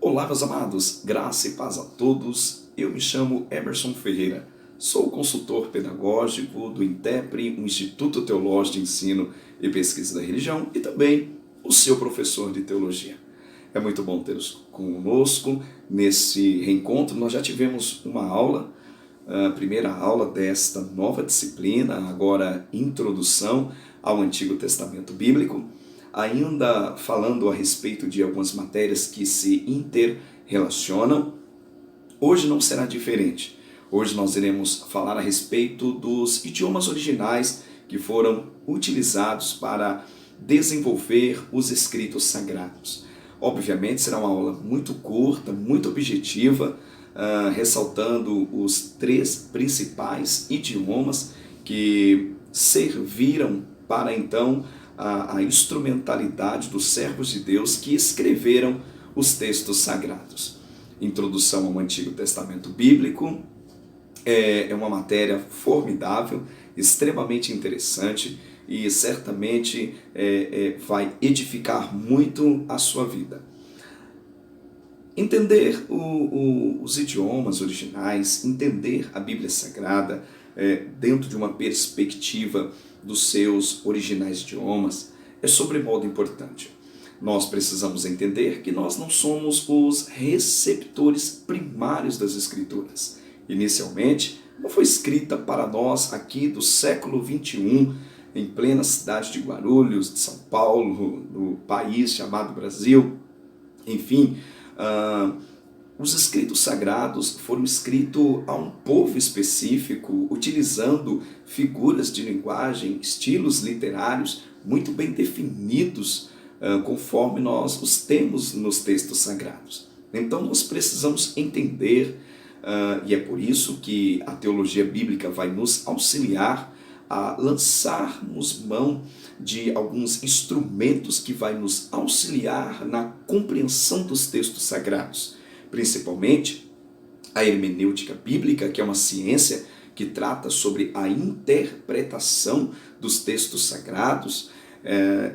Olá, meus amados, graça e paz a todos. Eu me chamo Emerson Ferreira, sou consultor pedagógico do INTEPRE, o Instituto Teológico de Ensino e Pesquisa da Religião, e também o seu professor de teologia. É muito bom tê-los conosco nesse reencontro. Nós já tivemos uma aula, a primeira aula desta nova disciplina, agora Introdução ao Antigo Testamento Bíblico, ainda falando a respeito de algumas matérias que se interrelacionam. Hoje não será diferente. Hoje nós iremos falar a respeito dos idiomas originais que foram utilizados para desenvolver os escritos sagrados. Obviamente será uma aula muito curta, muito objetiva, ressaltando os 3 principais idiomas que serviram para então a instrumentalidade dos servos de Deus que escreveram os textos sagrados. Introdução ao Antigo Testamento Bíblico é uma matéria formidável, extremamente interessante e certamente vai edificar muito a sua vida. Entender os idiomas originais, entender a Bíblia Sagrada dentro de uma perspectiva dos seus originais idiomas é sobremodo importante. Nós precisamos entender que nós não somos os receptores primários das Escrituras. Inicialmente, não foi escrita para nós aqui do século XXI, em plena cidade de Guarulhos, de São Paulo, no país chamado Brasil. Enfim, os escritos sagrados foram escritos a um povo específico, utilizando figuras de linguagem, estilos literários muito bem definidos, conforme nós os temos nos textos sagrados. Então nós precisamos entender, e é por isso que a teologia bíblica vai nos auxiliar a lançarmos mão de alguns instrumentos que vai nos auxiliar na compreensão dos textos sagrados. Principalmente a hermenêutica bíblica, que é uma ciência que trata sobre a interpretação dos textos sagrados.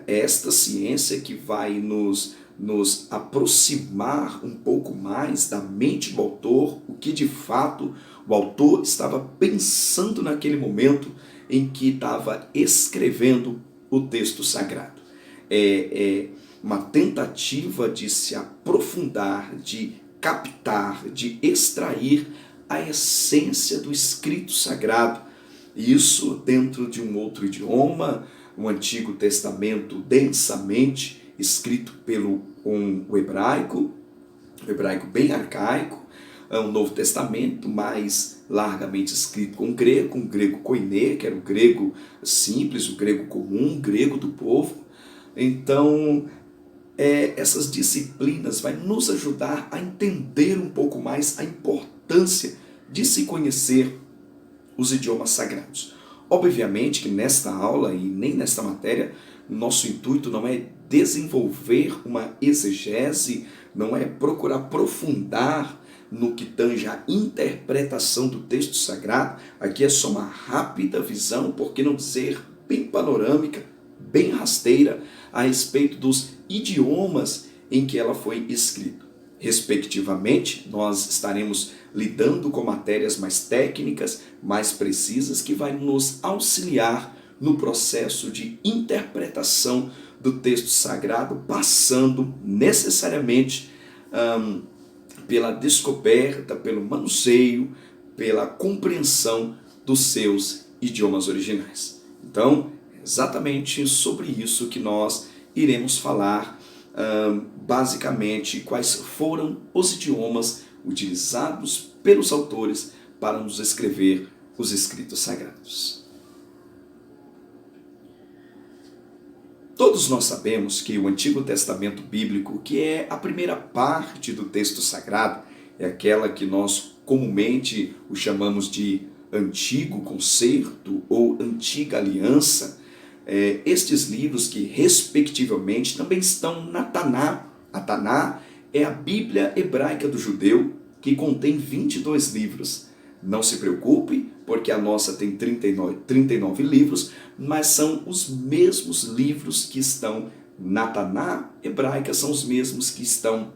Esta ciência que vai nos aproximar um pouco mais da mente do autor, o que de fato o autor estava pensando naquele momento em que estava escrevendo o texto sagrado. É uma tentativa de se aprofundar, de captar, de extrair a essência do escrito sagrado. Isso dentro de um outro idioma, o Antigo Testamento densamente escrito pelo o hebraico bem arcaico, o Novo Testamento mais largamente escrito com o grego koiné, que era o grego simples, o grego comum, o grego do povo. Então, essas disciplinas vão nos ajudar a entender um pouco mais a importância de se conhecer os idiomas sagrados. Obviamente que nesta aula e nem nesta matéria, nosso intuito não é desenvolver uma exegese, não é procurar aprofundar no que tange a interpretação do texto sagrado. Aqui é só uma rápida visão, por que não dizer bem panorâmica, bem rasteira, a respeito dos idiomas em que ela foi escrita. Respectivamente, nós estaremos lidando com matérias mais técnicas, mais precisas, que vai nos auxiliar no processo de interpretação do texto sagrado, passando necessariamente pela descoberta, pelo manuseio, pela compreensão dos seus idiomas originais. Então, exatamente sobre isso que nós iremos falar, basicamente quais foram os idiomas utilizados pelos autores para nos escrever os escritos sagrados. Todos nós sabemos que o Antigo Testamento Bíblico, que é a primeira parte do texto sagrado, é aquela que nós comumente o chamamos de Antigo Concerto ou Antiga Aliança. Estes livros que, respectivamente, também estão na Taná. A Taná é a Bíblia hebraica do judeu, que contém 22 livros. Não se preocupe, porque a nossa tem 39 livros, mas são os mesmos livros que estão na Taná hebraica, são os mesmos que estão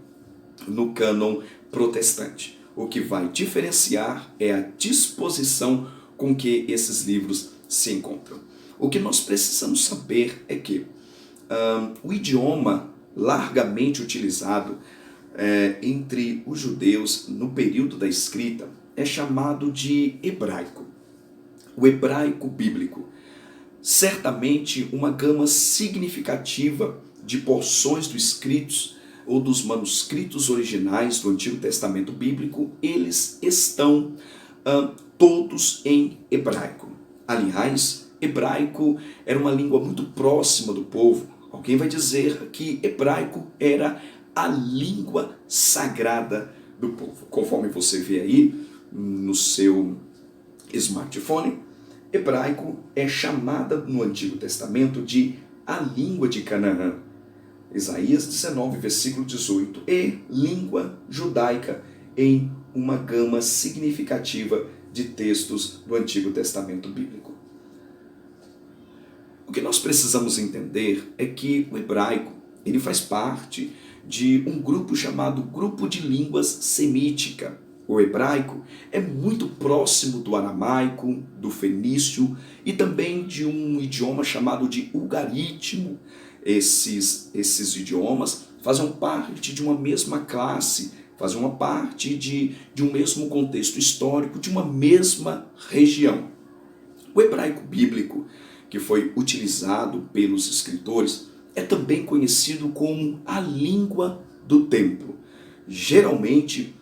no cânon protestante. O que vai diferenciar é a disposição com que esses livros se encontram. O que nós precisamos saber é que o idioma largamente utilizado entre os judeus no período da escrita é chamado de hebraico. O hebraico bíblico. Certamente uma gama significativa de porções dos escritos ou dos manuscritos originais do Antigo Testamento bíblico, eles estão todos em hebraico. Aliás, hebraico era uma língua muito próxima do povo. Alguém vai dizer que hebraico era a língua sagrada do povo. Conforme você vê aí no seu smartphone, hebraico é chamada no Antigo Testamento de a língua de Canaã. Isaías 19, versículo 18, e língua judaica em uma gama significativa de textos do Antigo Testamento bíblico. O que nós precisamos entender é que o hebraico ele faz parte de um grupo chamado Grupo de Línguas Semítica. O hebraico é muito próximo do aramaico, do fenício e também de um idioma chamado de ugarítico. Esses idiomas fazem parte de uma mesma classe, fazem uma parte de um mesmo contexto histórico, de uma mesma região. O hebraico bíblico, que foi utilizado pelos escritores, é também conhecido como a língua do templo. Geralmente,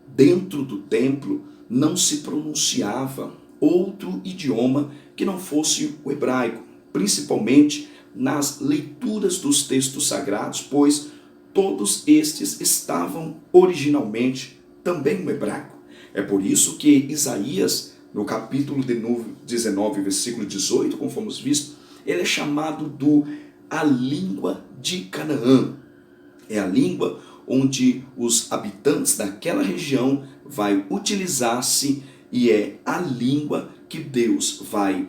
dentro do templo, não se pronunciava outro idioma que não fosse o hebraico, principalmente nas leituras dos textos sagrados, pois todos estes estavam originalmente também no hebraico. É por isso que Isaías, no capítulo 19, versículo 18, conforme visto, ele é chamado a língua de Canaã. É a língua onde os habitantes daquela região vai utilizar-se e é a língua que Deus vai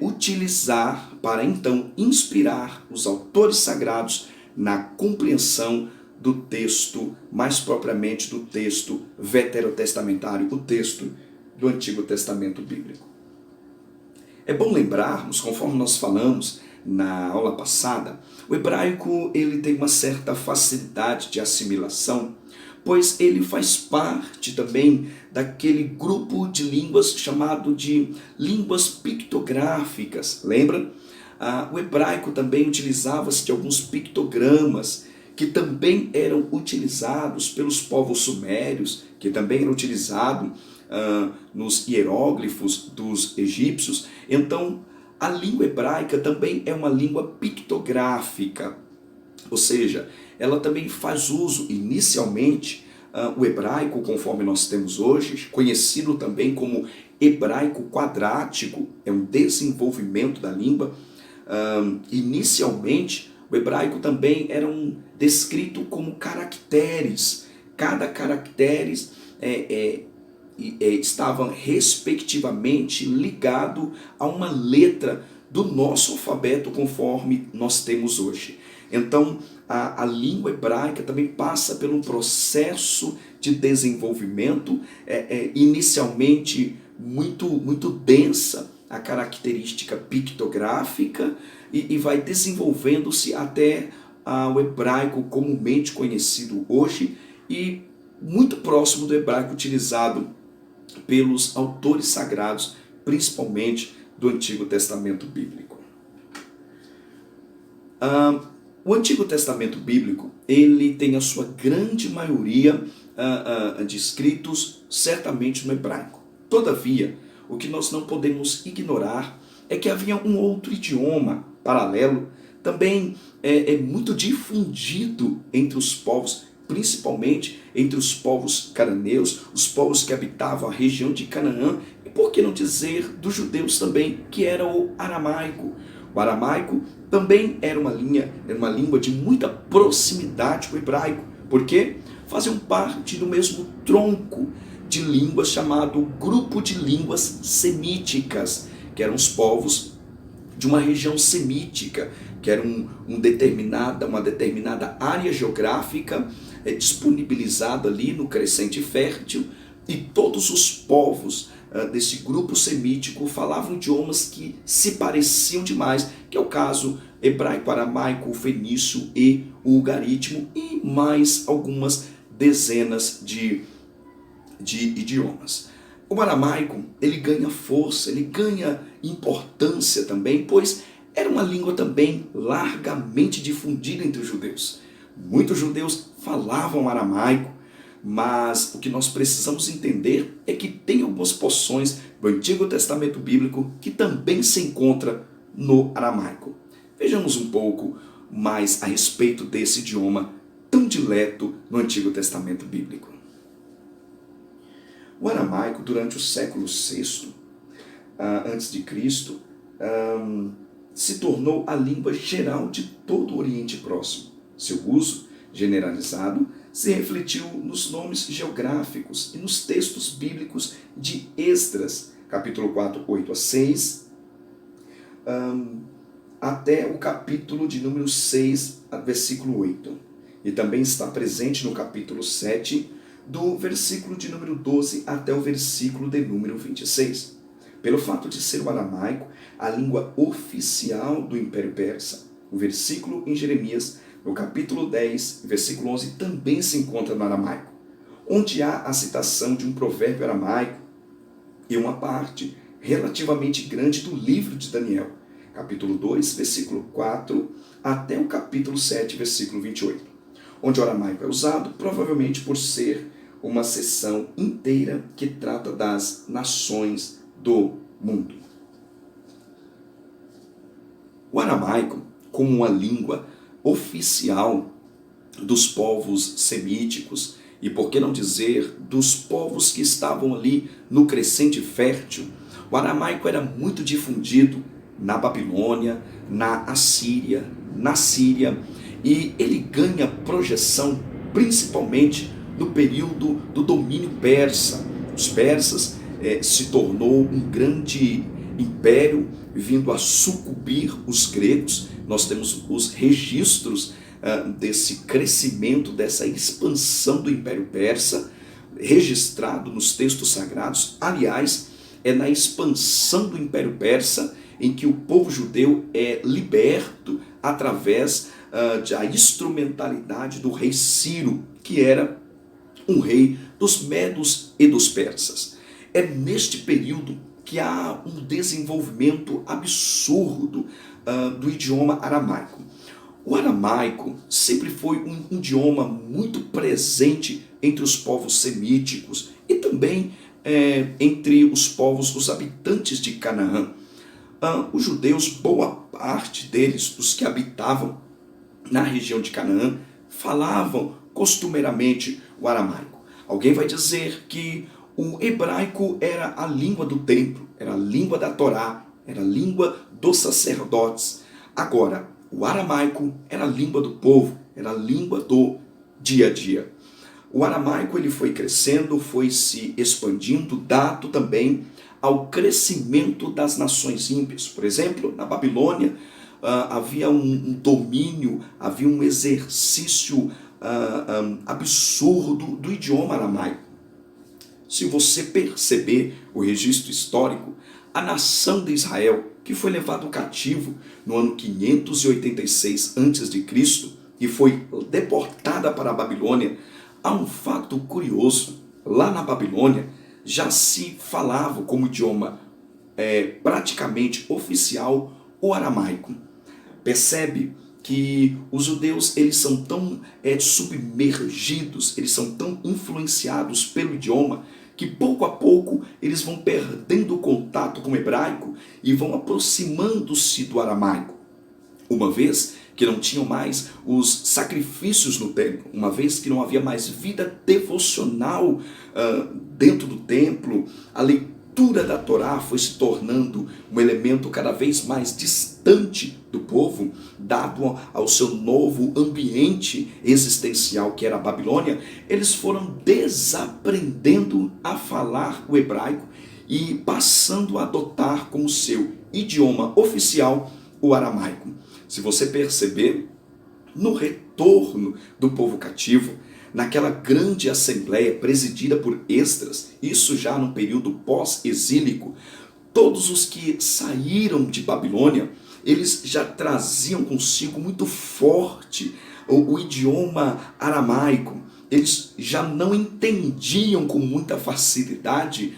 utilizar para então inspirar os autores sagrados na compreensão do texto, mais propriamente do texto veterotestamentário, o texto do Antigo Testamento bíblico. É bom lembrarmos, conforme nós falamos na aula passada, o hebraico ele tem uma certa facilidade de assimilação, pois ele faz parte também daquele grupo de línguas chamado de línguas pictográficas. Lembra? O hebraico também utilizava-se de alguns pictogramas que também eram utilizados pelos povos sumérios, que também eram utilizados nos hieróglifos dos egípcios. Então, a língua hebraica também é uma língua pictográfica, ou seja, ela também faz uso, inicialmente, o hebraico, conforme nós temos hoje, conhecido também como hebraico quadrático, é um desenvolvimento da língua. Inicialmente, o hebraico também era descrito como caracteres. Cada caractere estavam respectivamente ligado a uma letra do nosso alfabeto conforme nós temos hoje. Então, a língua hebraica também passa por um processo de desenvolvimento, inicialmente muito densa, a característica pictográfica, e vai desenvolvendo-se até o hebraico comumente conhecido hoje e muito próximo do hebraico utilizado pelos autores sagrados, principalmente do Antigo Testamento bíblico. O Antigo Testamento bíblico ele tem a sua grande maioria de escritos certamente no hebraico. Todavia, o que nós não podemos ignorar é que havia um outro idioma paralelo, também muito difundido entre os povos, principalmente entre os povos cananeus, os povos que habitavam a região de Canaã, e por que não dizer dos judeus também, que era o aramaico. O aramaico também era uma língua de muita proximidade com o hebraico, porque faziam parte do mesmo tronco de línguas chamado Grupo de Línguas Semíticas, que eram os povos de uma região semítica, que era uma determinada área geográfica disponibilizado ali no Crescente Fértil, e todos os povos desse grupo semítico falavam idiomas que se pareciam demais, que é o caso hebraico, aramaico, fenício e o ugarítico, e mais algumas dezenas de idiomas. O aramaico, ele ganha força, ele ganha importância também, pois era uma língua também largamente difundida entre os judeus. Muitos judeus falavam aramaico, mas o que nós precisamos entender é que tem algumas porções do Antigo Testamento Bíblico que também se encontra no aramaico. Vejamos um pouco mais a respeito desse idioma tão dileto no Antigo Testamento Bíblico. O aramaico, durante o século VI a.C., se tornou a língua geral de todo o Oriente Próximo. Seu uso generalizado se refletiu nos nomes geográficos e nos textos bíblicos de Esdras, capítulo 4, 8 a 6, até o capítulo de número 6, versículo 8. E também está presente no capítulo 7, do versículo de número 12 até o versículo de número 26. Pelo fato de ser o aramaico a língua oficial do Império Persa, o versículo em Jeremias, no capítulo 10, versículo 11, também se encontra no aramaico, onde há a citação de um provérbio aramaico e uma parte relativamente grande do livro de Daniel, capítulo 2, versículo 4, até o capítulo 7, versículo 28, onde o aramaico é usado, provavelmente por ser uma seção inteira que trata das nações do mundo. O aramaico, como uma língua oficial dos povos semíticos, e por que não dizer dos povos que estavam ali no Crescente Fértil, o aramaico era muito difundido na Babilônia, na Assíria, na Síria, e ele ganha projeção principalmente no período do domínio persa. Os persas se tornou um grande império vindo a sucumbir os gregos. Nós temos os registros desse crescimento, dessa expansão do Império Persa, registrado nos textos sagrados. Aliás, é na expansão do Império Persa em que o povo judeu é liberto através da instrumentalidade do rei Ciro, que era um rei dos medos e dos persas. É neste período que há um desenvolvimento absurdo do idioma aramaico. O aramaico sempre foi um idioma muito presente entre os povos semíticos e também entre os povos, os habitantes de Canaã. Os judeus, boa parte deles, os que habitavam na região de Canaã, falavam costumeiramente o aramaico. Alguém vai dizer que o hebraico era a língua do templo, era a língua da Torá, era a língua dos sacerdotes. Agora, o aramaico era a língua do povo, era a língua do dia a dia. O aramaico ele foi crescendo, foi se expandindo, dado também ao crescimento das nações ímpias. Por exemplo, na Babilônia havia um domínio, havia um exercício absurdo do idioma aramaico. Se você perceber o registro histórico, a nação de Israel, que foi levado cativo no ano 586 a.C. e foi deportada para a Babilônia, há um fato curioso. Lá na Babilônia já se falava como idioma praticamente oficial o aramaico. Percebe que os judeus eles são tão submergidos, eles são tão influenciados pelo idioma, que pouco a pouco eles vão perdendo o contato com o hebraico e vão aproximando-se do aramaico. Uma vez que não tinham mais os sacrifícios no templo, uma vez que não havia mais vida devocional dentro do templo, a leitura da Torá foi se tornando um elemento cada vez mais distante do povo, dado ao seu novo ambiente existencial que era a Babilônia. Eles foram desaprendendo a falar o hebraico e passando a adotar como seu idioma oficial o aramaico. Se você perceber, no retorno do povo cativo, naquela grande assembleia presidida por Esdras, isso já no período pós-exílico, todos os que saíram de Babilônia, eles já traziam consigo muito forte o idioma aramaico. Eles já não entendiam com muita facilidade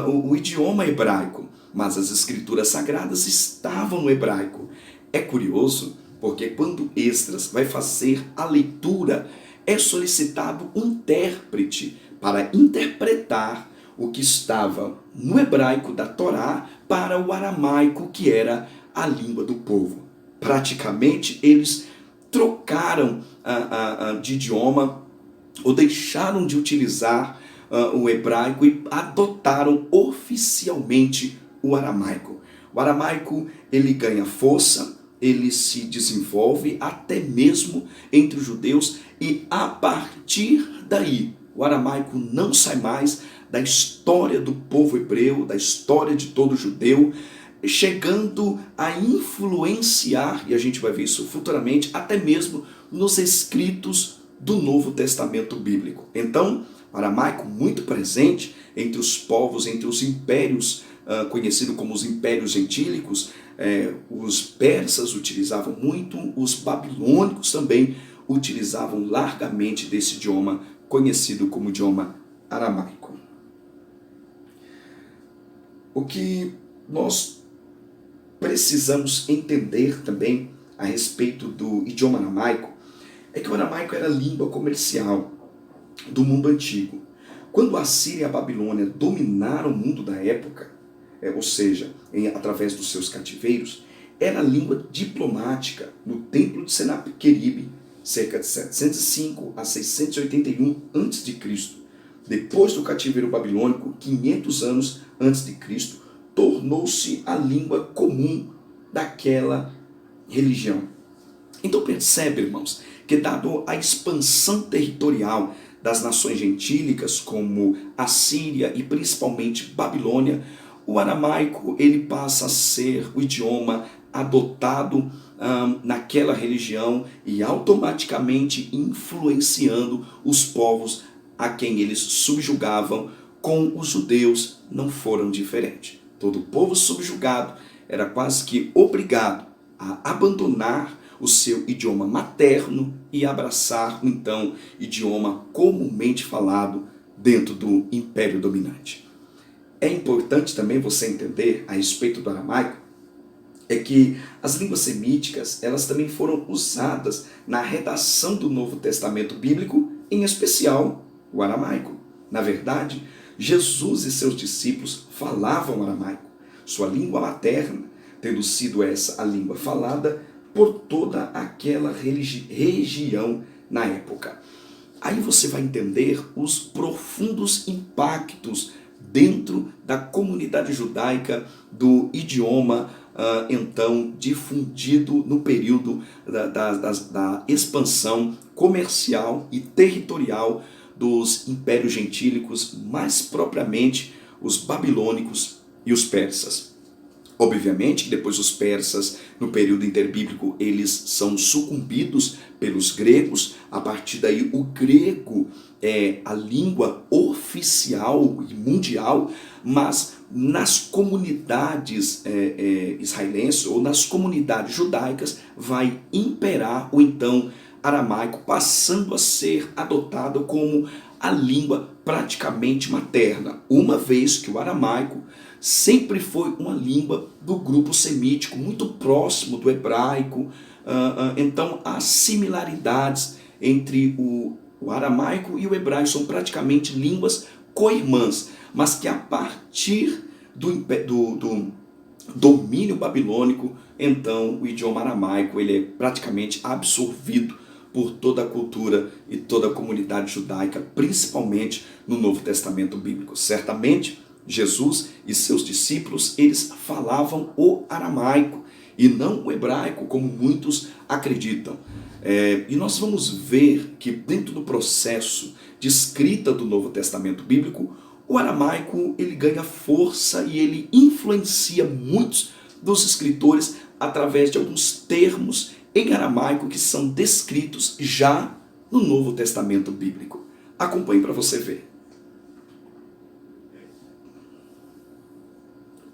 o idioma hebraico, mas as escrituras sagradas estavam no hebraico. É curioso, porque quando Esdras vai fazer a leitura, é solicitado um intérprete para interpretar o que estava no hebraico da Torá para o aramaico, que era a língua do povo. Praticamente eles trocaram de idioma, ou deixaram de utilizar o hebraico e adotaram oficialmente o aramaico. O aramaico, ele ganha força, ele se desenvolve até mesmo entre os judeus, e a partir daí o aramaico não sai mais da história do povo hebreu, da história de todo judeu, chegando a influenciar, e a gente vai ver isso futuramente, até mesmo nos escritos do Novo Testamento bíblico. Então, o aramaico muito presente entre os povos, entre os impérios, conhecido como os impérios gentílicos. Os persas utilizavam muito, os babilônicos também utilizavam largamente desse idioma conhecido como idioma aramaico. O que nós precisamos entender também a respeito do idioma aramaico é que o aramaico era a língua comercial do mundo antigo. Quando a Síria e a Babilônia dominaram o mundo da época, ou seja, através dos seus cativeiros, era a língua diplomática no templo de Senaqueribe, cerca de 705 a 681 a.C. Depois do cativeiro babilônico, 500 anos antes de Cristo, tornou-se a língua comum daquela religião. Então percebe, irmãos, que dado a expansão territorial das nações gentílicas, como a Síria e principalmente Babilônia, o aramaico ele passa a ser o idioma adotado naquela religião e automaticamente influenciando os povos a quem eles subjugavam. Com os judeus não foram diferentes. Todo povo subjugado era quase que obrigado a abandonar o seu idioma materno e abraçar, então, idioma comumente falado dentro do império dominante. É importante também você entender a respeito do aramaico, é que as línguas semíticas, elas também foram usadas na redação do Novo Testamento bíblico, em especial o aramaico. Na verdade, Jesus e seus discípulos falavam aramaico, sua língua materna, tendo sido essa a língua falada por toda aquela região na época. Aí você vai entender os profundos impactos dentro da comunidade judaica do idioma então difundido no período da expansão comercial e territorial dos impérios gentílicos, mais propriamente os babilônicos e os persas. Obviamente que depois os persas, no período interbíblico, eles são sucumbidos pelos gregos. A partir daí o grego é a língua oficial e mundial, mas nas comunidades israelenses ou nas comunidades judaicas vai imperar o então aramaico, passando a ser adotado como a língua praticamente materna, uma vez que o aramaico sempre foi uma língua do grupo semítico, muito próximo do hebraico. Então, as similaridades entre o aramaico e o hebraico são praticamente línguas co-irmãs, mas que a partir do domínio babilônico, então o idioma aramaico ele é praticamente absorvido por toda a cultura e toda a comunidade judaica, principalmente no Novo Testamento bíblico. Certamente, Jesus e seus discípulos, eles falavam o aramaico e não o hebraico, como muitos acreditam. E nós vamos ver que dentro do processo de escrita do Novo Testamento bíblico, o aramaico ele ganha força e ele influencia muitos dos escritores através de alguns termos em aramaico que são descritos já no Novo Testamento bíblico. Acompanhe para você ver.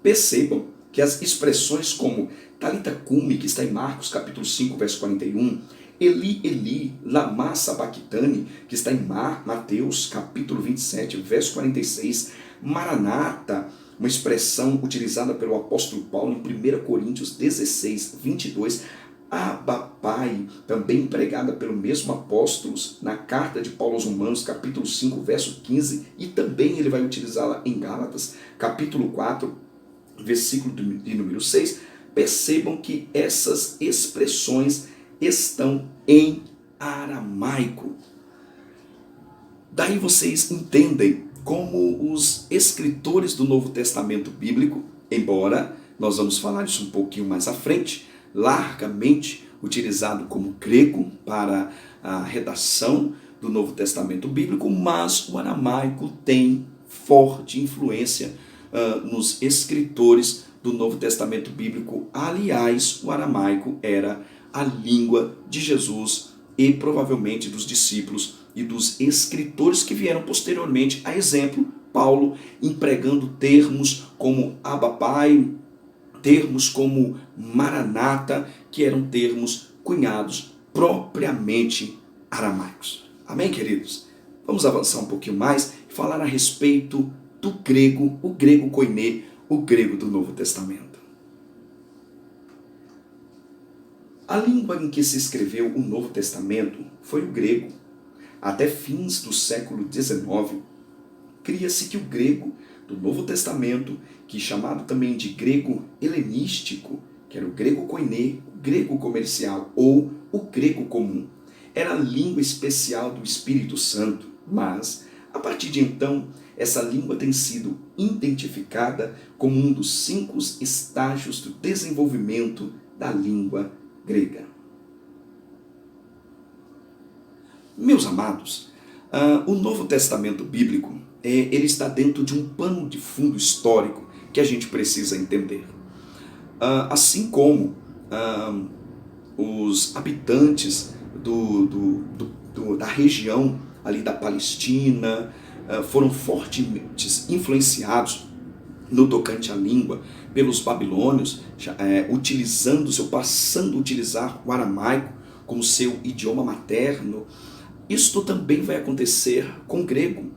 Percebam que as expressões como Talita Cumi, que está em Marcos capítulo 5, verso 41, Eli, Eli, lama sabachthani, que está em Mateus capítulo 27, verso 46, Maranata, uma expressão utilizada pelo apóstolo Paulo em 1 Coríntios 16, 22, Abba Pai, também empregada pelo mesmo apóstolo na carta de Paulo aos Romanos, capítulo 5, verso 15, e também ele vai utilizá-la em Gálatas, capítulo 4, versículo de número 6, percebam que essas expressões estão em aramaico. Daí vocês entendem como os escritores do Novo Testamento bíblico, embora nós vamos falar isso um pouquinho mais à frente, largamente utilizado como grego para a redação do Novo Testamento bíblico, mas o aramaico tem forte influência nos escritores do Novo Testamento bíblico. Aliás, o aramaico era a língua de Jesus e provavelmente dos discípulos e dos escritores que vieram posteriormente, a exemplo, Paulo empregando termos como Abba Pai, termos como Maranata, que eram termos cunhados propriamente aramaicos. Amém, queridos? Vamos avançar um pouquinho mais e falar a respeito do grego, o grego koiné, o grego do Novo Testamento. A língua em que se escreveu o Novo Testamento foi o grego. Até fins do século XIX, cria-se que o grego do Novo Testamento, que é chamado também de grego helenístico, que era o grego koiné, o grego comercial ou o grego comum, era a língua especial do Espírito Santo, mas, a partir de então, essa língua tem sido identificada como um dos 5 estágios do desenvolvimento da língua grega. Meus amados, o Novo Testamento bíblico ele está dentro de um pano de fundo histórico que a gente precisa entender. Assim como os habitantes da região ali da Palestina foram fortemente influenciados no tocante à língua pelos babilônios, passando a utilizar o aramaico como seu idioma materno. Isto também vai acontecer com o grego.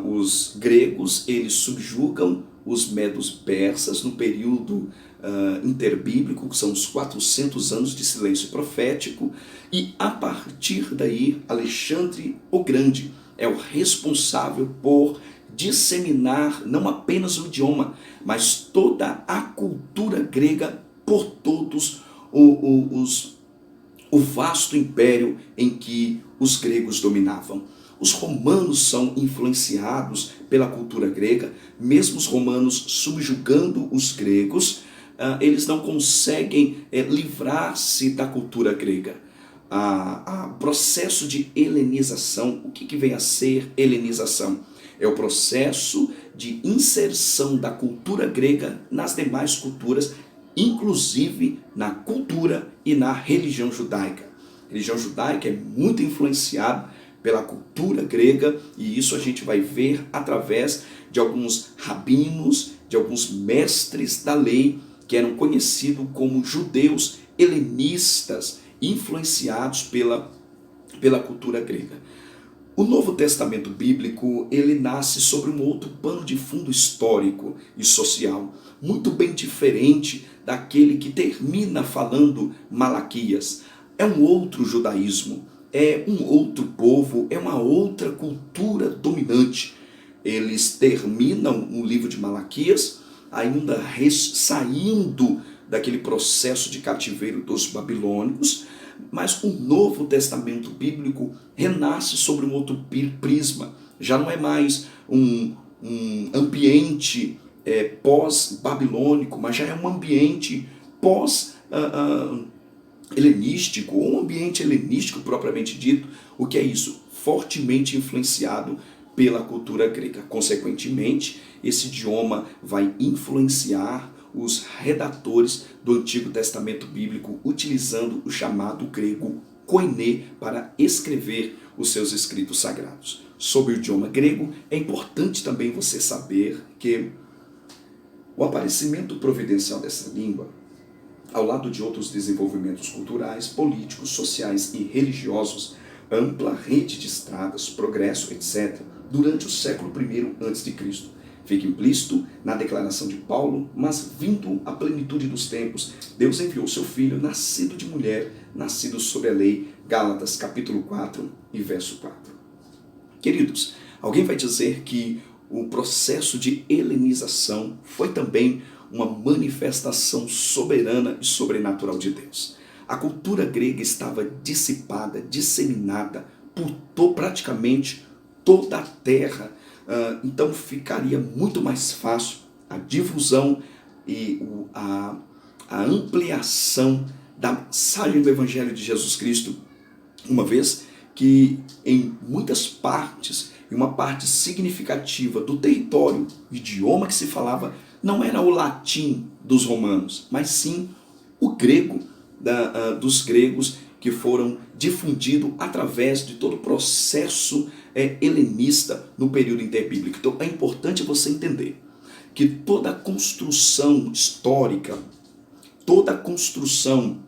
Os gregos eles subjugam os medos persas no período interbíblico, que são os 400 anos de silêncio profético, e a partir daí Alexandre o Grande é o responsável por disseminar não apenas o idioma, mas toda a cultura grega por todos o vasto império em que os gregos dominavam. Os romanos são influenciados pela cultura grega, mesmo os romanos subjugando os gregos, eles não conseguem livrar-se da cultura grega. O processo de helenização, o que vem a ser helenização? É o processo de inserção da cultura grega nas demais culturas, inclusive na cultura e na religião judaica. A religião judaica é muito influenciada pela cultura grega, e isso a gente vai ver através de alguns rabinos, de alguns mestres da lei, que eram conhecidos como judeus helenistas, influenciados pela cultura grega. O Novo Testamento bíblico, ele nasce sobre um outro pano de fundo histórico e social, muito bem diferente daquele que termina falando Malaquias. É um outro judaísmo, é um outro povo, é uma outra cultura dominante. Eles terminam o livro de Malaquias, ainda saindo daquele processo de cativeiro dos babilônicos, mas o Novo Testamento bíblico renasce sobre um outro prisma. Já não é mais um ambiente pós-babilônico, mas já é um ambiente pós-helenístico, ou um ambiente helenístico propriamente dito. O que é isso? Fortemente influenciado pela cultura grega. Consequentemente, esse idioma vai influenciar os redatores do Antigo Testamento bíblico utilizando o chamado grego koiné para escrever os seus escritos sagrados. Sobre o idioma grego, é importante também você saber que o aparecimento providencial dessa língua, ao lado de outros desenvolvimentos culturais, políticos, sociais e religiosos, ampla rede de estradas, progresso, etc., durante o século I a.C., fica implícito na declaração de Paulo, mas vindo à plenitude dos tempos, Deus enviou seu Filho, nascido de mulher, nascido sob a lei, Gálatas capítulo 4 e verso 4. Queridos, alguém vai dizer que o processo de helenização foi também uma manifestação soberana e sobrenatural de Deus. A cultura grega estava dissipada, disseminada por praticamente toda a terra. Então ficaria muito mais fácil a difusão e a ampliação da mensagem do Evangelho de Jesus Cristo, uma vez que em muitas partes, em uma parte significativa do território, o idioma que se falava não era o latim dos romanos, mas sim o grego dos gregos, que foram difundidos através de todo o processo helenista no período interbíblico. Então é importante você entender que toda a construção histórica, toda a construção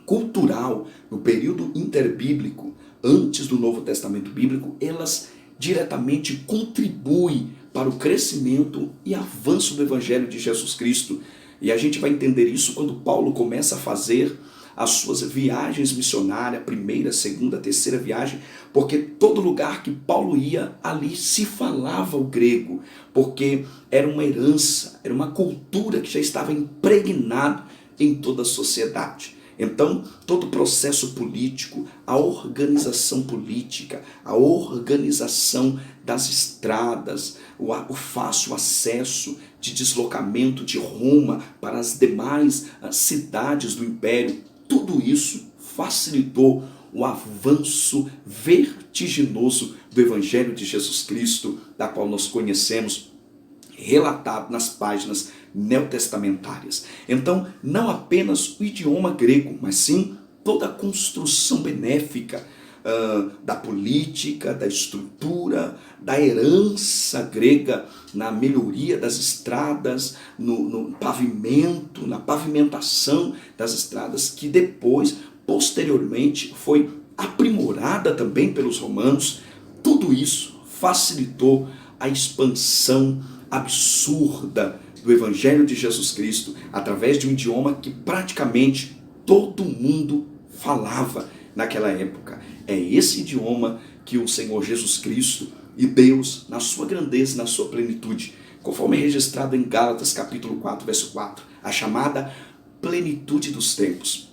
cultural no período interbíblico, antes do Novo Testamento bíblico, elas diretamente contribuem para o crescimento e avanço do Evangelho de Jesus Cristo. E a gente vai entender isso quando Paulo começa a fazer as suas viagens missionárias, primeira, segunda, terceira viagem, porque todo lugar que Paulo ia, ali se falava o grego, porque era uma herança, era uma cultura que já estava impregnado em toda a sociedade. Então, todo o processo político, a organização política, a organização das estradas, o fácil acesso de deslocamento de Roma para as demais cidades do Império, tudo isso facilitou o avanço vertiginoso do Evangelho de Jesus Cristo, da qual nós conhecemos, relatado nas páginas neotestamentárias. Então, não apenas o idioma grego, mas sim toda a construção benéfica da política, da estrutura, da herança grega, na melhoria das estradas, no pavimento, na pavimentação das estradas, que depois, posteriormente, foi aprimorada também pelos romanos. Tudo isso facilitou a expansão absurda do Evangelho de Jesus Cristo através de um idioma que praticamente todo mundo falava naquela época. É esse idioma que o Senhor Jesus Cristo e Deus, na sua grandeza e na sua plenitude, conforme é registrado em Gálatas capítulo 4, verso 4, a chamada plenitude dos tempos,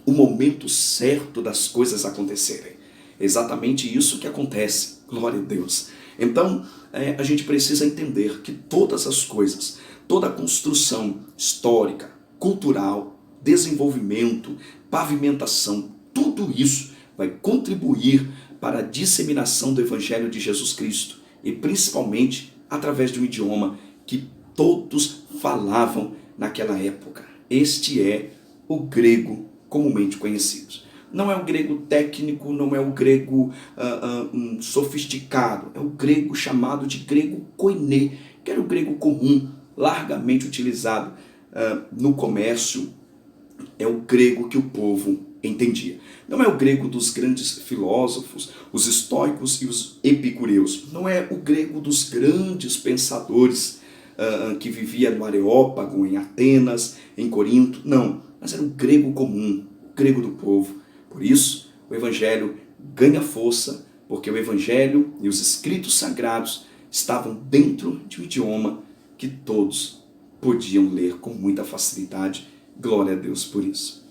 o momento certo das coisas acontecerem. É exatamente isso que acontece, glória a Deus. Então, a gente precisa entender que todas as coisas, toda a construção histórica, cultural, desenvolvimento, pavimentação, tudo isso vai contribuir para a disseminação do Evangelho de Jesus Cristo e principalmente através de um idioma que todos falavam naquela época. Este é o grego comumente conhecido. Não é o grego técnico, não é o grego sofisticado, é o grego chamado de grego koiné, que era o grego comum, largamente utilizado no comércio. É o grego que o povo entendia. Não é o grego dos grandes filósofos, os estoicos e os epicureus. Não é o grego dos grandes pensadores que vivia no Areópago, em Atenas, em Corinto. Não, mas era o grego comum, o grego do povo. Por isso, o Evangelho ganha força, porque o Evangelho e os escritos sagrados estavam dentro de um idioma que todos podiam ler com muita facilidade. Glória a Deus por isso.